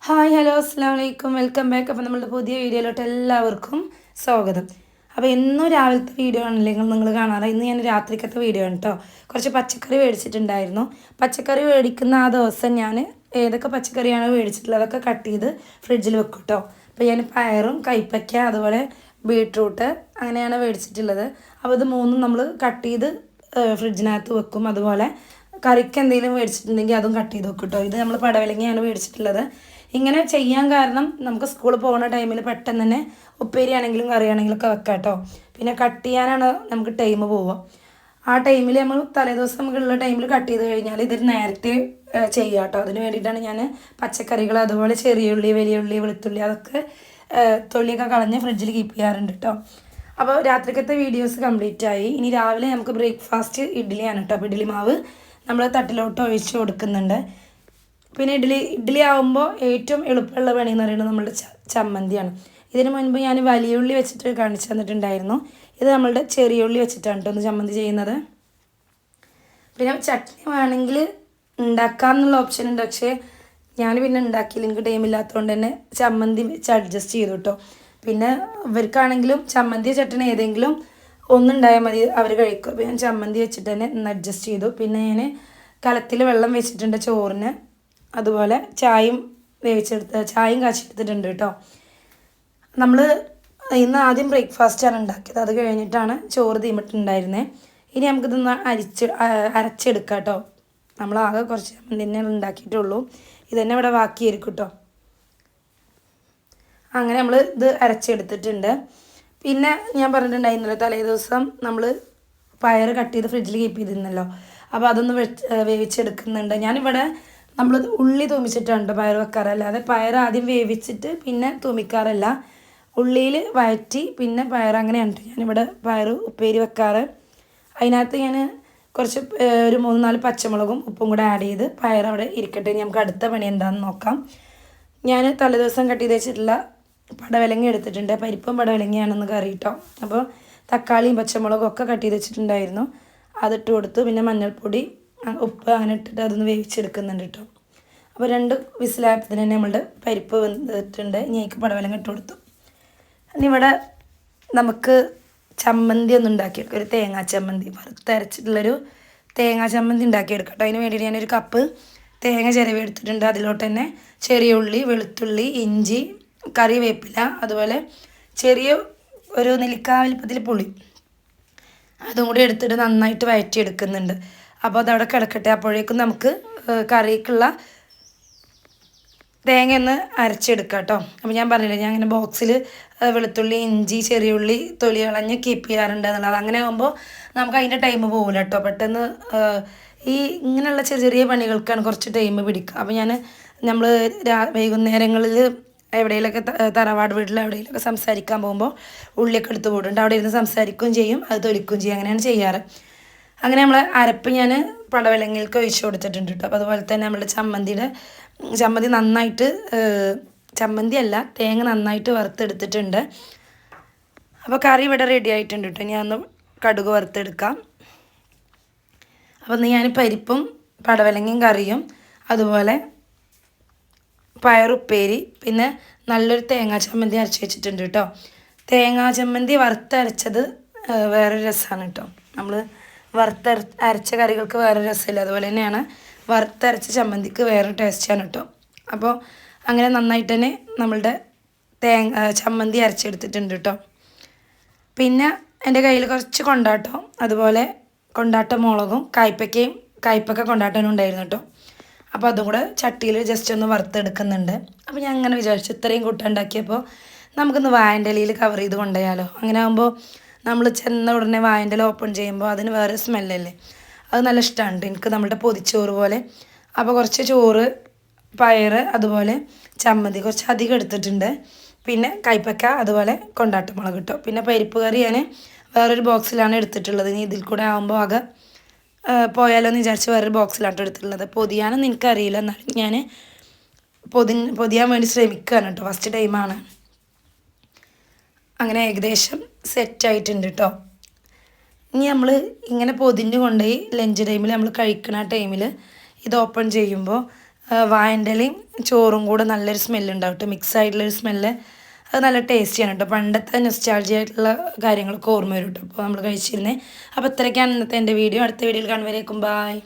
Hi hello അസ്സാം വലൈക്കും welcome back. അപ്പോൾ നമ്മളുടെ പുതിയ വീഡിയോയിലോട്ട് എല്ലാവർക്കും സ്വാഗതം. അപ്പോൾ എന്നും രാവിലത്തെ വീഡിയോ ആണല്ലേ നിങ്ങൾ കാണാറ്. ഇന്ന് ഞാൻ രാത്രിക്കത്തെ വീഡിയോ ആണ് കേട്ടോ. കുറച്ച് പച്ചക്കറി മേടിച്ചിട്ടുണ്ടായിരുന്നു. പച്ചക്കറി മേടിക്കുന്ന ആ ദിവസം ഞാൻ ഏതൊക്കെ പച്ചക്കറിയാണ് മേടിച്ചിട്ടുള്ളത് അതൊക്കെ കട്ട് ചെയ്ത് ഫ്രിഡ്ജിൽ വെക്കും കേട്ടോ. അപ്പോൾ ഞാൻ പയറും കൈപ്പയ്ക്ക അതുപോലെ ബീട്രൂട്ട് അങ്ങനെയാണ് മേടിച്ചിട്ടുള്ളത്. അപ്പോൾ ഇത് മൂന്നും നമ്മൾ കട്ട് ചെയ്ത് ഫ്രിഡ്ജിനകത്ത് വെക്കും. അതുപോലെ കറിക്ക് എന്തെങ്കിലും മേടിച്ചിട്ടുണ്ടെങ്കിൽ അതും കട്ട് ചെയ്ത് വെക്കും കേട്ടോ. ഇത് നമ്മൾ പടവലങ്ങയാണ് മേടിച്ചിട്ടുള്ളത്. ഇങ്ങനെ ചെയ്യാൻ കാരണം നമുക്ക് സ്കൂളിൽ പോകുന്ന ടൈമിൽ പെട്ടെന്ന് തന്നെ ഉപ്പേരി ആണെങ്കിലും കറിയാണെങ്കിലും ഒക്കെ വെക്കാം കേട്ടോ. പിന്നെ കട്ട് ചെയ്യാനാണ് നമുക്ക് ടൈം പോവുക. ആ ടൈമിൽ നമ്മൾ തലേദിവസം നമുക്കുള്ള ടൈമിൽ കട്ട് ചെയ്ത് കഴിഞ്ഞാൽ ഇത് നേരത്തെ ചെയ്യാം കേട്ടോ. അതിന് വേണ്ടിയിട്ടാണ് ഞാൻ പച്ചക്കറികൾ അതുപോലെ ചെറിയ ഉള്ളി വലിയ ഉള്ളി വെളുത്തുള്ളി അതൊക്കെ തൊള്ളിയൊക്കെ കളഞ്ഞ് ഫ്രിഡ്ജിൽ കീപ്പ് ചെയ്യാറുണ്ട് കേട്ടോ. അപ്പോൾ രാത്രിക്കത്തെ വീഡിയോസ് കംപ്ലീറ്റ് ആയി. ഇനി രാവിലെ നമുക്ക് ബ്രേക്ക്ഫാസ്റ്റ് ഇഡ്ഡലിയാണ് കേട്ടോ. അപ്പോൾ ഇഡ്ഡലി മാവ് നമ്മൾ തട്ടിലോട്ട് ഒഴിച്ച് കൊടുക്കുന്നുണ്ട്. പിന്നെ ഇഡ്ഡലി ആകുമ്പോൾ ഏറ്റവും എളുപ്പമുള്ള പണി എന്ന് പറയുന്നത് നമ്മളുടെ ചമ്മന്തിയാണ്. ഇതിന് മുൻപ് ഞാൻ വലിയ ഉള്ളി വെച്ചിട്ട് കാണിച്ചു തന്നിട്ടുണ്ടായിരുന്നു. ഇത് നമ്മളുടെ ചെറിയ ഉള്ളി വെച്ചിട്ടാണ് കേട്ടോ ഒന്ന് ചമ്മന്തി ചെയ്യുന്നത്. പിന്നെ ചട്നി വേണമെങ്കിൽ ഉണ്ടാക്കാമെന്നുള്ള ഓപ്ഷൻ ഉണ്ട്. പക്ഷേ ഞാൻ പിന്നെ ഉണ്ടാക്കിയില്ല, എനിക്ക് ടൈമില്ലാത്തതുകൊണ്ട് തന്നെ ചമ്മന്തി വെച്ച് അഡ്ജസ്റ്റ് ചെയ്തു കേട്ടോ. പിന്നെ ഇവർക്കാണെങ്കിലും ചമ്മന്തി ചട്നി ഏതെങ്കിലും ഒന്നുണ്ടായാൽ മതി, അവർ കഴിക്കും. അപ്പോൾ ഞാൻ ചമ്മന്തി വെച്ചിട്ട് തന്നെ ഒന്ന് അഡ്ജസ്റ്റ് ചെയ്തു. പിന്നെ ഞാൻ കലത്തിൽ വെള്ളം വെച്ചിട്ടുണ്ട് ചോറിന്. അതുപോലെ ചായയും കാച്ചെടുത്തിട്ടുണ്ട് കേട്ടോ. നമ്മൾ ഇന്ന് ആദ്യം ബ്രേക്ക്ഫാസ്റ്റാണ് ഉണ്ടാക്കിയത്. അത് കഴിഞ്ഞിട്ടാണ് ചോറ് തീമിട്ടുണ്ടായിരുന്നത്. ഇനി നമുക്കിതൊന്ന് അരച്ചെടുക്കാം കേട്ടോ. നമ്മളാകെ കുറച്ച് തന്നെ ഉണ്ടാക്കിയിട്ടുള്ളൂ. ഇതന്നെ ഇവിടെ ബാക്കിയായിരിക്കും കേട്ടോ. അങ്ങനെ നമ്മൾ ഇത് അരച്ചെടുത്തിട്ടുണ്ട്. പിന്നെ ഞാൻ പറഞ്ഞിട്ടുണ്ടായിരുന്നല്ലോ തലേ ദിവസം നമ്മൾ പയർ കട്ട് ചെയ്ത് ഫ്രിഡ്ജിൽ കീപ്പ് ചെയ്തിരുന്നല്ലോ. അപ്പോൾ അതൊന്ന് വേവിച്ചെടുക്കുന്നുണ്ട്. ഞാനിവിടെ നമ്മൾ ഉള്ളി തൂമിച്ചിട്ടുണ്ട് പയർ വെക്കാറ്, അല്ലാതെ പയർ ആദ്യം വേവിച്ചിട്ട് പിന്നെ തൂമിക്കാറില്ല. ഉള്ളിയിൽ വഴറ്റി പിന്നെ പയർ അങ്ങനെയാണ് ഞാനിവിടെ പയർ ഉപ്പേരി വെക്കാറ്. അതിനകത്ത് ഞാൻ കുറച്ച് ഒരു 3-4 പച്ചമുളകും ഉപ്പും കൂടെ ആഡ് ചെയ്ത് പയർ അവിടെ ഇരിക്കട്ടെ. നമുക്ക് അടുത്ത പണി എന്താണെന്ന് നോക്കാം. ഞാൻ തലേദിവസം കട്ട് ചെയ്ത് വെച്ചിട്ടുള്ള പടവലങ്ങ എടുത്തിട്ടുണ്ട്. പരിപ്പും പടവലങ്ങയാണെന്ന് കറി കേട്ടോ. അപ്പോൾ തക്കാളിയും പച്ചമുളകും ഒക്കെ കട്ട് ചെയ്ത് വെച്ചിട്ടുണ്ടായിരുന്നു. അതിട്ട് കൊടുത്തു. പിന്നെ മഞ്ഞൾപ്പൊടി ഉപ്പ് അങ്ങനെ ഇട്ടിട്ട് അതൊന്ന് വേവിച്ചെടുക്കുന്നുണ്ട് കേട്ടോ. അപ്പോൾ 2 വിസിലായപ്പോൾ തന്നെ നമ്മളുടെ പരിപ്പ് വെന്തിട്ടുണ്ട്. ഇനി അതിലേക്ക് പടവലങ്ങ ഇട്ട് കൊടുത്തു. ഇനി ഇവിടെ നമുക്ക് ചമ്മന്തി ഒന്ന് ഉണ്ടാക്കിയെടുക്കാം. ഒരു തേങ്ങാ ചമ്മന്തി, വറുത്തരച്ചിട്ടുള്ളൊരു തേങ്ങാ ചമ്മന്തി ഉണ്ടാക്കിയെടുക്കാം കേട്ടോ. അതിന് വേണ്ടിയിട്ട് ഞാനൊരു കപ്പ് തേങ്ങ ചിരവി എടുത്തിട്ടുണ്ട്. അതിലോട്ട് തന്നെ ചെറിയ ഉള്ളി വെളുത്തുള്ളി ഇഞ്ചി കറിവേപ്പില അതുപോലെ ചെറിയ ഒരു നെല്ലിക്ക വലിപ്പത്തിൽ പുളി അതും കൂടി എടുത്തിട്ട് നന്നായിട്ട് വഴറ്റിയെടുക്കുന്നുണ്ട്. അപ്പോൾ അതവിടെ കിടക്കട്ടെ. അപ്പോഴേക്കും നമുക്ക് കറിക്കുള്ള തേങ്ങ ഒന്ന് അരച്ചെടുക്കാം കേട്ടോ. അപ്പോൾ ഞാൻ പറഞ്ഞില്ലേ, ഞാൻ അങ്ങനെ ബോക്സിൽ വെളുത്തുള്ളി ഇഞ്ചി ചെറിയ ഉള്ളി തൊലി കളഞ്ഞ് കീപ്പ് ചെയ്യാറുണ്ട് എന്നുള്ളത്. അങ്ങനെ ആകുമ്പോൾ നമുക്ക് അതിൻ്റെ ടൈം പോകില്ല കേട്ടോ. പെട്ടെന്ന് ഈ ഇങ്ങനെയുള്ള ചെറിയ ചെറിയ പണികൾക്കാണ് കുറച്ച് ടൈം പിടിക്കുക. അപ്പോൾ നമ്മൾ വൈകുന്നേരങ്ങളിൽ എവിടെയെങ്കിലൊക്കെ തറവാട് വീട്ടിൽ എവിടെയെങ്കിലൊക്കെ സംസാരിക്കാൻ പോകുമ്പോൾ ഉള്ളിയൊക്കെ എടുത്ത് പോയിട്ടുണ്ട്. അവിടെ ഇരുന്ന് സംസാരിക്കുകയും ചെയ്യും, അത് തൊലിക്കുകയും ചെയ്യും. അങ്ങനെയാണ് ചെയ്യാറ്. അങ്ങനെ നമ്മൾ അരപ്പ് ഞാൻ പടവലങ്ങയിലേക്ക് ഒഴിച്ച് കൊടുത്തിട്ടുണ്ട് കേട്ടോ. അപ്പോൾ അതുപോലെ തന്നെ നമ്മുടെ ചമ്മന്തി നന്നായിട്ട് ചമ്മന്തിയല്ല തേങ്ങ നന്നായിട്ട് വറുത്തെടുത്തിട്ടുണ്ട്. അപ്പോൾ കറി ഇവിടെ റെഡി ആയിട്ടുണ്ട് കേട്ടോ. ഞാൻ ഒന്ന് കടുക് വറുത്തെടുക്കാം. അപ്പോൾ ഞാൻ പരിപ്പും പടവലങ്ങയും കറിയും അതുപോലെ പയറുപ്പേരി പിന്നെ നല്ലൊരു തേങ്ങാ ചമ്മന്തി അരച്ച് വെച്ചിട്ടുണ്ട് കേട്ടോ. തേങ്ങാ ചമ്മന്തി വറുത്തരച്ചത് വേറൊരു രസമാണ് കേട്ടോ. നമ്മൾ അരച്ച കറികൾക്ക് വേറെ രസമില്ല. അതുപോലെ തന്നെയാണ് വറുത്തരച്ച ചമ്മന്തിക്ക് വേറെ ടേസ്റ്റാണ് കേട്ടോ. അപ്പോൾ അങ്ങനെ നന്നായിട്ട് തന്നെ നമ്മളുടെ ചമ്മന്തി അരച്ചെടുത്തിട്ടുണ്ട് കേട്ടോ. പിന്നെ എൻ്റെ കയ്യിൽ കുറച്ച് കൊണ്ടാട്ടം അതുപോലെ കൊണ്ടാട്ട മുളകും കയ്പ്പക്ക കൊണ്ടാട്ടനും ഉണ്ടായിരുന്നു കേട്ടോ. അപ്പോൾ അതും കൂടെ ചട്ടിയിൽ ജസ്റ്റ് ഒന്ന് വറുത്തെടുക്കുന്നുണ്ട്. അപ്പോൾ ഞാൻ അങ്ങനെ വിചാരിച്ചു ഇത്രയും കൂട്ടം ഉണ്ടാക്കിയപ്പോൾ നമുക്കൊന്ന് വാഴൻ്റെ ഇലയിൽ കവർ ചെയ്ത് കൊണ്ടുപോയാലോ. അങ്ങനെ ആകുമ്പോൾ നമ്മൾ ചെന്ന ഉടനെ വാഴൻ്റെ ഇല ഓപ്പൺ ചെയ്യുമ്പോൾ അതിന് വേറെ സ്മെല്ലല്ലേ. അത് നല്ല ഇഷ്ടമാണ് എനിക്ക്, നമ്മളുടെ പൊതിച്ചോറ് പോലെ. അപ്പോൾ കുറച്ച് ചോറ് പയർ അതുപോലെ ചമ്മന്തി കുറച്ച് അധികം എടുത്തിട്ടുണ്ട്. പിന്നെ കൈപ്പക്ക അതുപോലെ കൊണ്ടാട്ടമുളക് കിട്ടും. പിന്നെ പരിപ്പ് കറി ഞാൻ വേറൊരു ബോക്സിലാണ് എടുത്തിട്ടുള്ളത്. ഇനി ഇതിൽ കൂടെ ആകുമ്പോൾ ആകെ പോയാലോ എന്ന് വിചാരിച്ച് വേറൊരു ബോക്സിലാണ് എടുത്തിട്ടുള്ളത്. പൊതിയാനൊന്നും എനിക്കറിയില്ല, എന്നാലും ഞാൻ പൊതിയാൻ വേണ്ടി ശ്രമിക്കുകയാണ് കേട്ടോ. ഫസ്റ്റ് ടൈമാണ്. അങ്ങനെ ഏകദേശം സെറ്റായിട്ടുണ്ട് കേട്ടോ. ഇനി നമ്മൾ ഇങ്ങനെ പൊതിഞ്ഞ് കൊണ്ടുപോയി ലഞ്ച് ടൈമിൽ നമ്മൾ കഴിക്കുന്ന ടൈമിൽ ഇത് ഓപ്പൺ ചെയ്യുമ്പോൾ വാഴൻ്റെ ഇലയും ചോറും കൂടെ നല്ലൊരു സ്മെല്ലുണ്ടാവും കേട്ടോ, മിക്സ് ആയിട്ടുള്ളൊരു സ്മെല്ല്. അത് നല്ല ടേസ്റ്റിയാണ് കേട്ടോ. പണ്ടത്തെ നൊസ്റ്റാൾജിയ ആയിട്ടുള്ള കാര്യങ്ങളൊക്കെ ഓർമ്മ വരും കേട്ടോ അപ്പോൾ നമ്മൾ കഴിച്ചിരുന്നത്. അപ്പോൾ ഇത്രയൊക്കെയാണ് ഇന്നത്തെ എൻ്റെ വീഡിയോ. അടുത്ത വീഡിയോയിൽ കാണുമ്പോഴേക്കും ബായ്.